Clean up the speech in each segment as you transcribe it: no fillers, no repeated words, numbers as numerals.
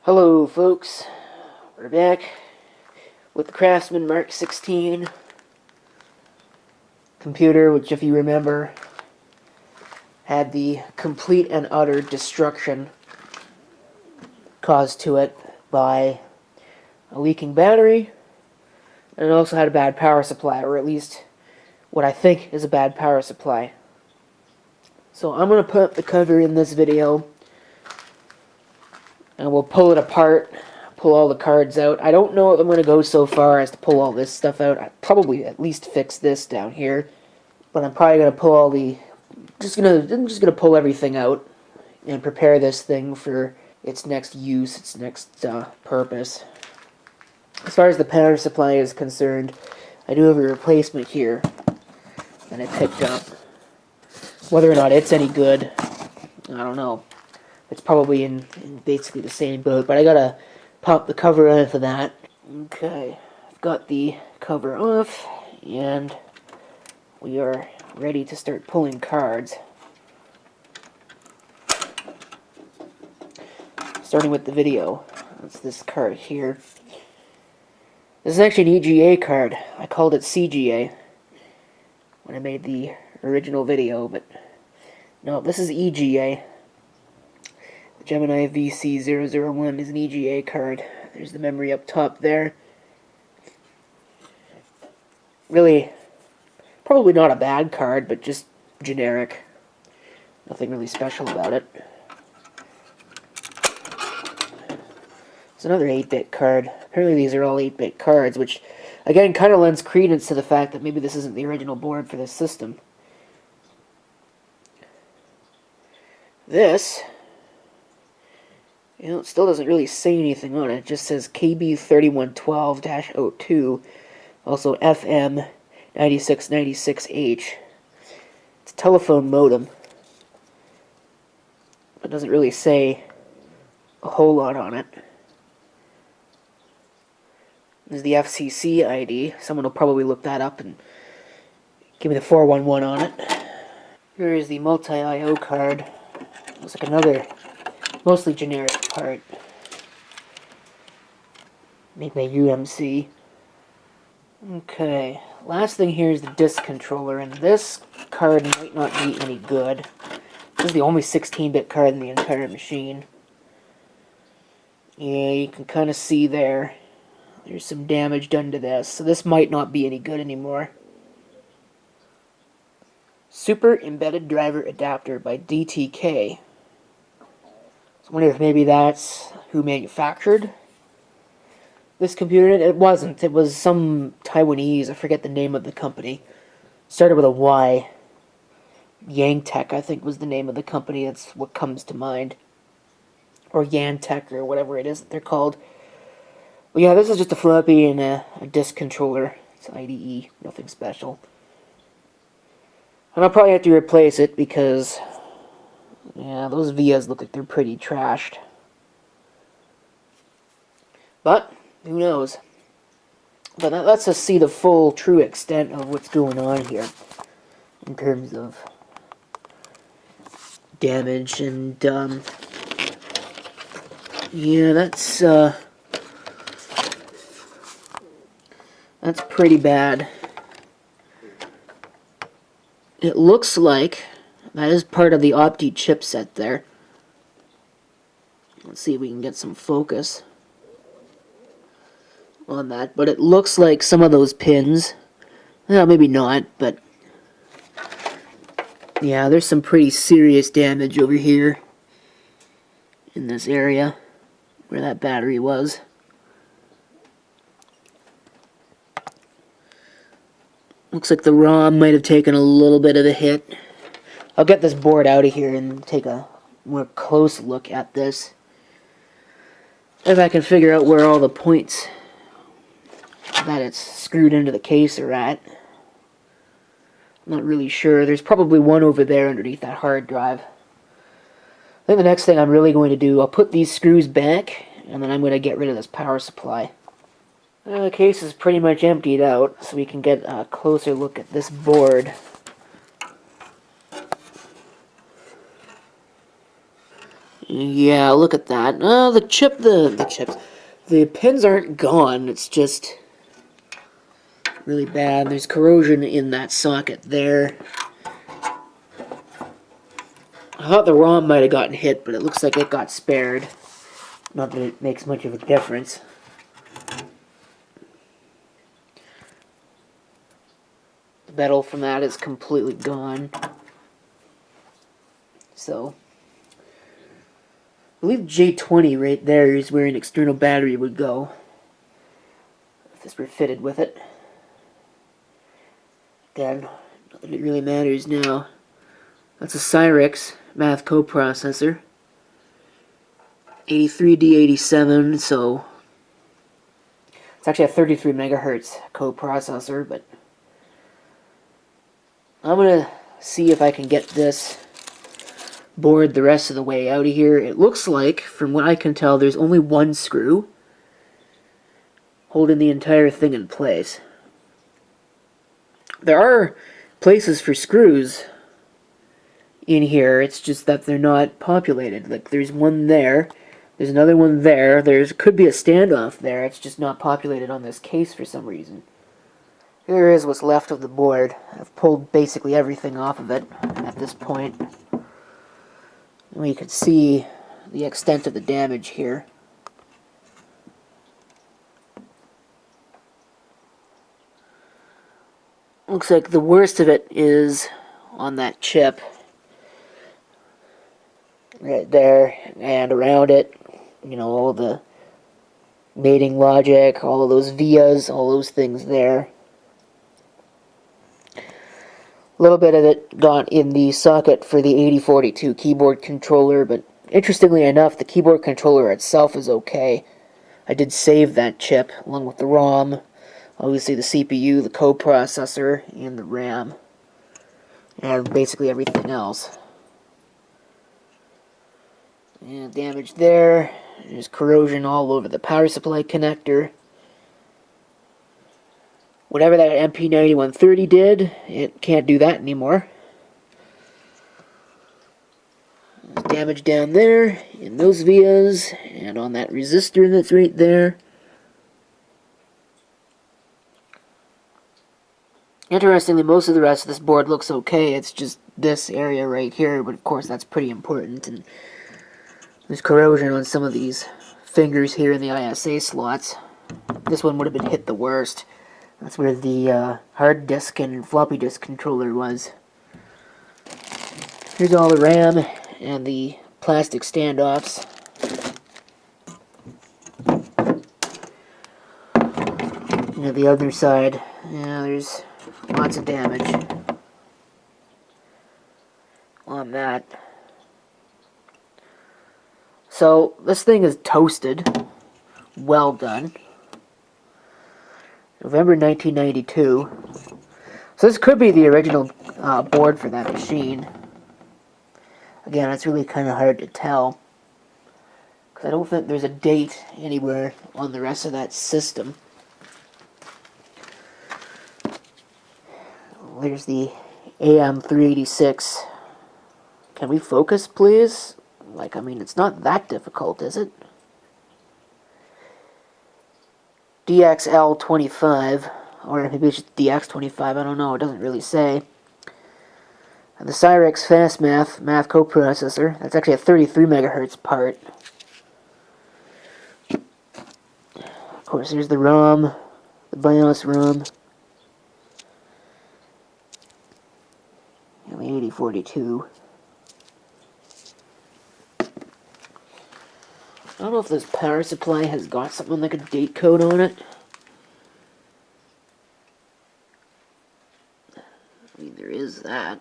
Hello folks, we're back with the Craftsman Mark-16 computer, which if you remember had the complete and utter destruction caused to it by a leaking battery, and it also had a bad power supply, or at least what I think is a bad power supply. So I'm going to put up the cover in this video and we'll pull it apart, pull all the cards out. I don't know if I'm going to go so far as to pull all this stuff out. I'd probably at least fix this down here, but I'm probably going to pull all the... I'm just going to pull everything out and prepare this thing for its next use, its next purpose. As far as the power supply is concerned, I do have a replacement here that I picked up. Whether or not it's any good, I don't know. It's probably in basically the same boat, but I gotta pop the cover off of that. Okay, I've got the cover off, and we are ready to start pulling cards. Starting with the video. That's this card here. This is actually an EGA card. I called it CGA when I made the original video, but no, this is EGA. The Gemini VC001 is an EGA card. There's the memory up top there. Really, probably not a bad card, but just generic. Nothing really special about it. It's another 8-bit card. Apparently these are all 8-bit cards, which again kind of lends credence to the fact that maybe this isn't the original board for this system. This, it still doesn't really say anything on it. It just says KB3112-02, also FM 9696H. It's a telephone modem. It doesn't really say a whole lot on it. There's the FCC ID. Someone will probably look that up and give me the 411 on it. Here is the multi-IO card. Looks like another mostly generic part made by UMC. Okay, last thing here is the disk controller, and this card might not be any good. This is the only 16-bit card in the entire machine. Yeah, you can kind of see there. There's some damage done to this, so this might not be any good anymore. Super Embedded Driver Adapter by DTK. So I wonder if maybe that's who manufactured this computer. It wasn't. It was some Taiwanese. I forget the name of the company. Started with a Y. Yangtech, I think, was the name of the company. That's what comes to mind. Or Yantech, or whatever it is that they're called. But yeah, this is just a floppy and a disk controller. It's IDE. Nothing special. And I'll probably have to replace it because... yeah, those vias look like they're pretty trashed. But, who knows? But that lets us see the full, true extent of what's going on here. In terms of damage and, yeah, that's pretty bad. It looks like that is part of the Opti chipset there. Let's see if we can get some focus on that. But it looks like some of those pins, well, maybe not, but yeah, there's some pretty serious damage over here in this area where that battery was. Looks like the ROM might have taken a little bit of a hit. I'll get this board out of here and take a more close look at this. If I can figure out where all the points that it's screwed into the case are at. I'm not really sure. There's probably one over there underneath that hard drive. I think the next thing I'm really going to do, I'll put these screws back, and then I'm going to get rid of this power supply. The case is pretty much emptied out, so we can get a closer look at this board. Yeah, look at that. The pins aren't gone. It's just really bad. There's corrosion in that socket there. I thought the ROM might have gotten hit, but it looks like it got spared. Not that it makes much of a difference. The metal from that is completely gone. So, I believe J20 right there is where an external battery would go, if this were fitted with it. Again, not that it really matters now. That's a Cyrix math coprocessor. 83D87, so it's actually a 33 megahertz coprocessor, but I'm gonna see if I can get this board the rest of the way out of here. It looks like, from what I can tell, there's only one screw holding the entire thing in place. There are places for screws in here, it's just that they're not populated. Like, there's one there, there's another one there, could be a standoff there, it's just not populated on this case for some reason. Here is what's left of the board. I've pulled basically everything off of it at this point. We can see the extent of the damage here. Looks like the worst of it is on that chip. Right there, and around it, you know, all the mating logic, all of those vias, all those things there. A little bit of it got in the socket for the 8042 keyboard controller, but interestingly enough, the keyboard controller itself is okay. I did save that chip, along with the ROM, obviously the CPU, the coprocessor, and the RAM, and basically everything else. And damage there. There's corrosion all over the power supply connector. Whatever that MP9130 did, it can't do that anymore. There's damage down there, in those vias, and on that resistor that's right there. Interestingly, most of the rest of this board looks okay. It's just this area right here, but of course that's pretty important. And there's corrosion on some of these fingers here in the ISA slots. This one would have been hit the worst. That's where the hard disk and floppy disk controller was. Here's all the RAM and the plastic standoffs. And the other side, yeah, there's lots of damage on that. So, this thing is toasted. Well done. November 1992. So this could be the original board for that machine. Again, it's really kind of hard to tell, because I don't think there's a date anywhere on the rest of that system. There's the AM386. Can we focus, please? Like, I mean, it's not that difficult, is it? DXL25, or maybe it's just DX25, I don't know, it doesn't really say. And the Cyrix Fast Math coprocessor, that's actually a 33 megahertz part. Of course, there's the ROM, the BIOS ROM. And the 8042. I don't know if this power supply has got something like a date code on it. I mean, there is that.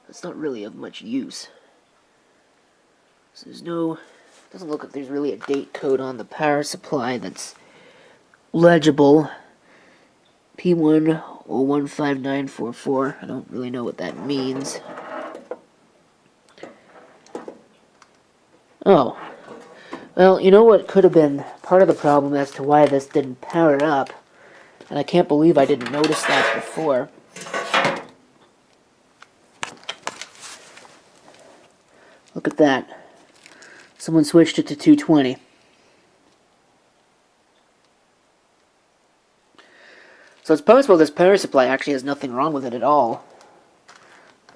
It's not really of much use. So there's no... doesn't look like there's really a date code on the power supply that's legible. P1015944. I don't really know what that means. Oh. Well, you know what could have been part of the problem as to why this didn't power up? And I can't believe I didn't notice that before. Look at that. Someone switched it to 220. So it's possible this power supply actually has nothing wrong with it at all.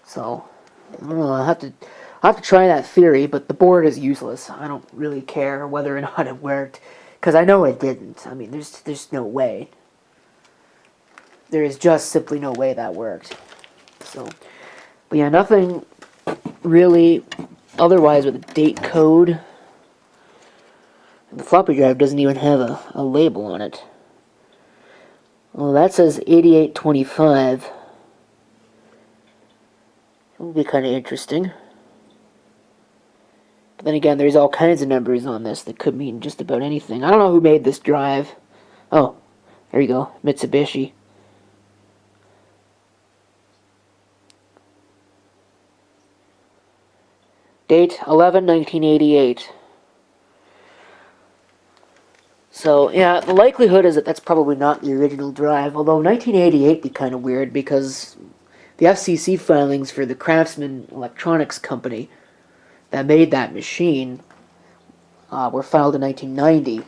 So, I don't know, I'll have to try that theory, but the board is useless. I don't really care whether or not it worked, because I know it didn't. I mean, there's no way. There is just simply no way that worked. So, but yeah, nothing really otherwise with a date code. The floppy drive doesn't even have a label on it. Well, that says 8825. That would be kind of interesting. But then again, there's all kinds of numbers on this that could mean just about anything. I don't know who made this drive. Oh, there you go, Mitsubishi. Date 11/1988. So, yeah, the likelihood is that that's probably not the original drive, although 1988 be kind of weird because the FCC filings for the Craftsman electronics company that made that machine were filed in 1990.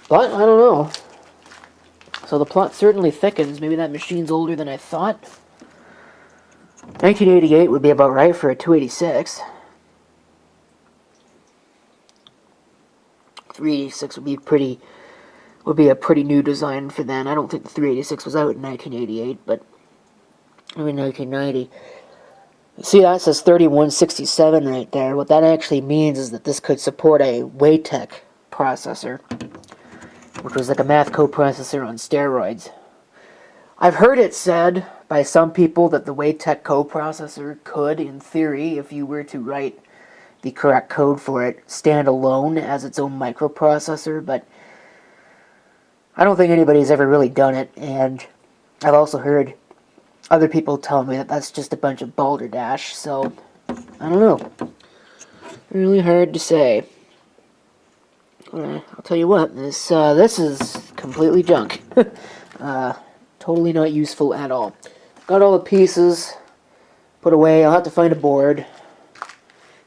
But, I don't know. So the plot certainly thickens. Maybe that machine's older than I thought. 1988 would be about right for a 286. 386 would be a pretty new design for then. I don't think the 386 was out in 1988, but I mean 1990. See, that says 3167 right there. What that actually means is that this could support a Waytech processor, which was like a math code processor on steroids. I've heard it said by some people that the Waytech coprocessor could, in theory, if you were to write the correct code for it, stand alone as its own microprocessor, but I don't think anybody's ever really done it, and I've also heard other people tell me that that's just a bunch of balderdash, so I don't know. Really hard to say. I'll tell you what, this is completely junk. Totally not useful at all. Got all the pieces put away. I'll have to find a board,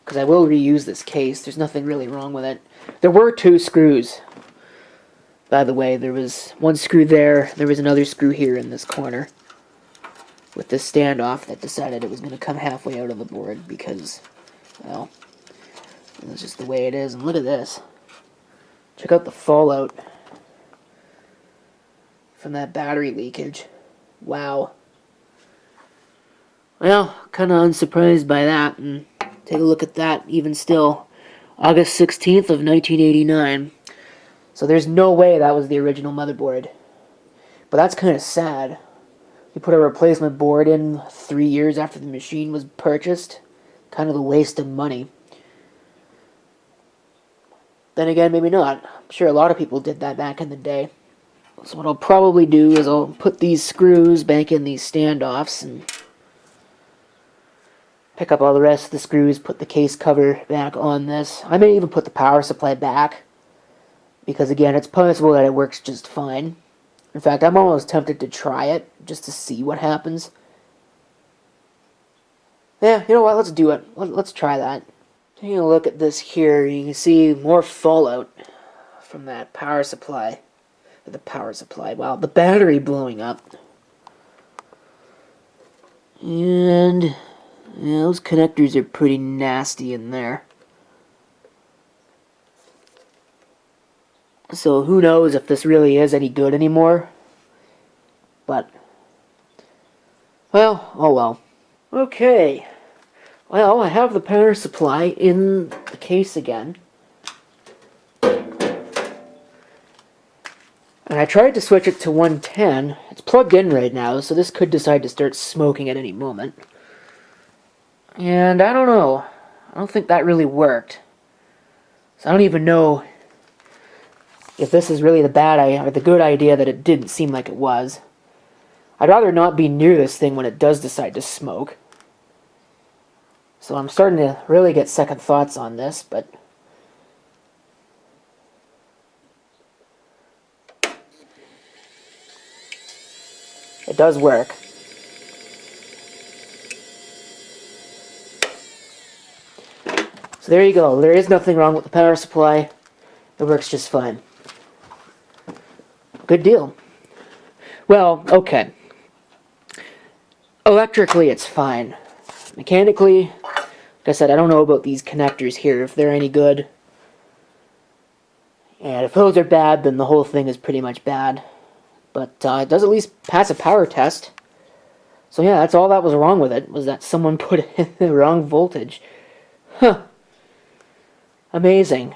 because I will reuse this case. There's nothing really wrong with it. There were 2 screws, by the way. There was one screw there. There was another screw here in this corner with this standoff that decided it was going to come halfway out of the board because, well, that's just the way it is. And look at this. Check out the fallout from that battery leakage. Wow. Well, kind of unsurprised by that. And take a look at that, even still. August 16th of 1989. So there's no way that was the original motherboard. But that's kind of sad. You put a replacement board in 3 years after the machine was purchased. Kind of a waste of money. Then again, maybe not. I'm sure a lot of people did that back in the day. So what I'll probably do is I'll put these screws back in these standoffs and pick up all the rest of the screws, put the case cover back on this. I may even put the power supply back, because again, it's possible that it works just fine. In fact, I'm almost tempted to try it, just to see what happens. Yeah, you know what, let's do it. Let's try that. Taking a look at this here, you can see more fallout from that power supply. Wow, the battery blowing up. And yeah, those connectors are pretty nasty in there. So who knows if this really is any good anymore. But, well, oh well. Okay. Well, I have the power supply in the case again. And I tried to switch it to 110. It's plugged in right now, so this could decide to start smoking at any moment. And I don't know. I don't think that really worked. So I don't even know if this is really the bad idea or the good idea that it didn't seem like it was. I'd rather not be near this thing when it does decide to smoke. So I'm starting to really get second thoughts on this, but it does work. So there you go. There is nothing wrong with the power supply. It works just fine. Good deal. Well, okay. Electrically, it's fine. Mechanically, like I said, I don't know about these connectors here, if they're any good. And if those are bad, then the whole thing is pretty much bad. But it does at least pass a power test. So yeah, that's all that was wrong with it, was that someone put in the wrong voltage. Huh. Amazing.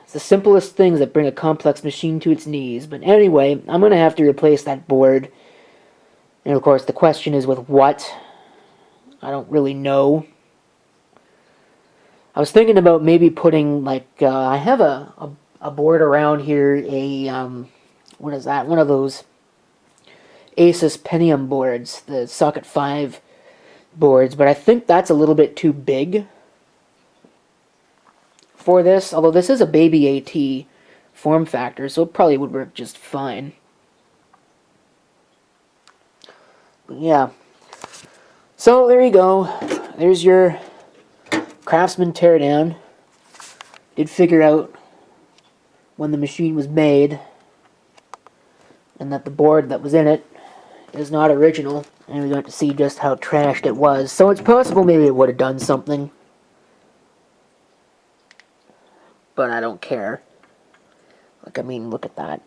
It's the simplest things that bring a complex machine to its knees. But anyway, I'm going to have to replace that board. And of course, the question is with what? I don't really know. I was thinking about maybe putting, like, I have a board around here, what is that? One of those Asus Pentium boards, the Socket 5 boards, but I think that's a little bit too big for this, although this is a baby AT form factor, so it probably would work just fine. But yeah. So there you go. There's your Craftsman teardown. Did figure out when the machine was made and that the board that was in it is not original, and we got to see just how trashed it was. So it's possible maybe it would have done something, but I don't care. Like, I mean, look at that.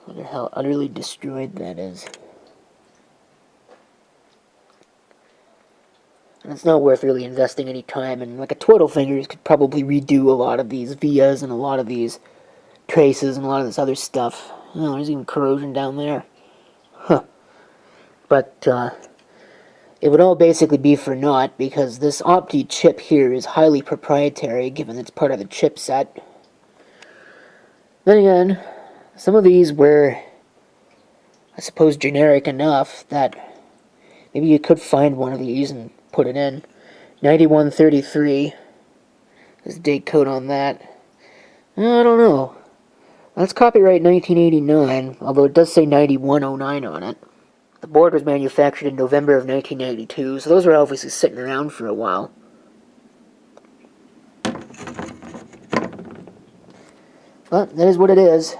Look at how utterly destroyed that is. And it's not worth really investing any time, and like a Twiddle Fingers could probably redo a lot of these vias and a lot of these traces and a lot of this other stuff. Oh, there's even corrosion down there. Huh. But, it would all basically be for naught, because this Opti chip here is highly proprietary, given it's part of the chipset. Then again, some of these were, I suppose, generic enough that maybe you could find one of these and put it in. 9133 is the date code on that. I don't know. That's copyright 1989, although it does say 9109 on it. The board was manufactured in November of 1992, so those were obviously sitting around for a while. But that is what it is.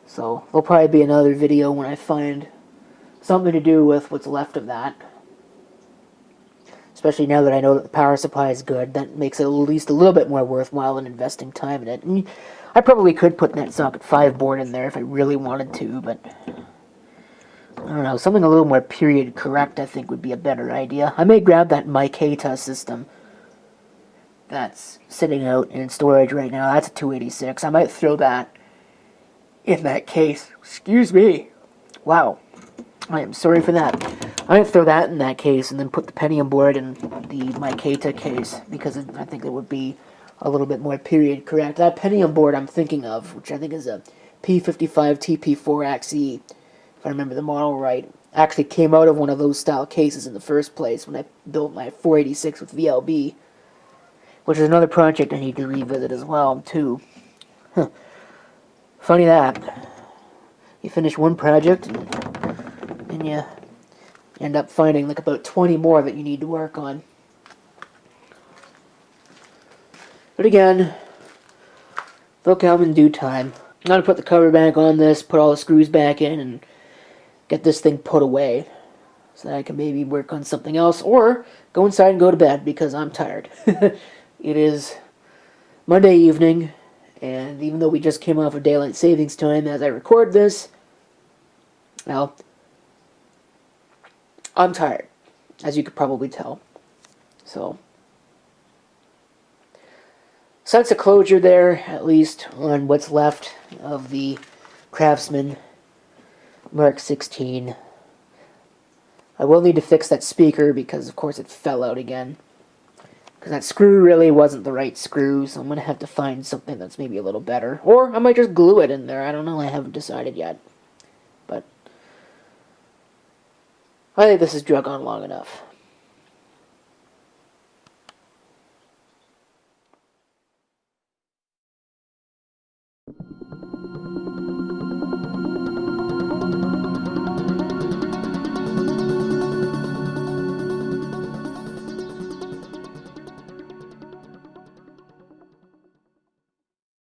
So there'll probably be another video when I find something to do with what's left of that. Especially now that I know that the power supply is good, that makes it at least a little bit more worthwhile than investing time in it. And I probably could put that Socket 5 board in there if I really wanted to, but I don't know, something a little more period correct I think would be a better idea. I may grab that Mark-16 system that's sitting out in storage right now. That's a 286. I might throw that in that case. Excuse me. Wow. I am sorry for that. I might throw that in that case and then put the Pentium board in the Mark-16 case, because I think it would be a little bit more period correct. That Pentium board I'm thinking of, which I think is a P55 TP4XE, if I remember the model right, actually came out of one of those style cases in the first place when I built my 486 with VLB, which is another project I need to revisit as well, too. Huh. Funny that. You finish one project and you end up finding like about 20 more that you need to work on. But again, they'll come in due time. I'm going to put the cover back on this, put all the screws back in, and get this thing put away so that I can maybe work on something else, or go inside and go to bed because I'm tired. It is Monday evening, and even though we just came off of daylight savings time as I record this, well, I'm tired, as you could probably tell. So, sense of closure there, at least, on what's left of the Craftsman Mark-16. I will need to fix that speaker because, of course, it fell out again. Because that screw really wasn't the right screw, so I'm going to have to find something that's maybe a little better. Or I might just glue it in there. I don't know. I haven't decided yet. But I think this has drug on long enough.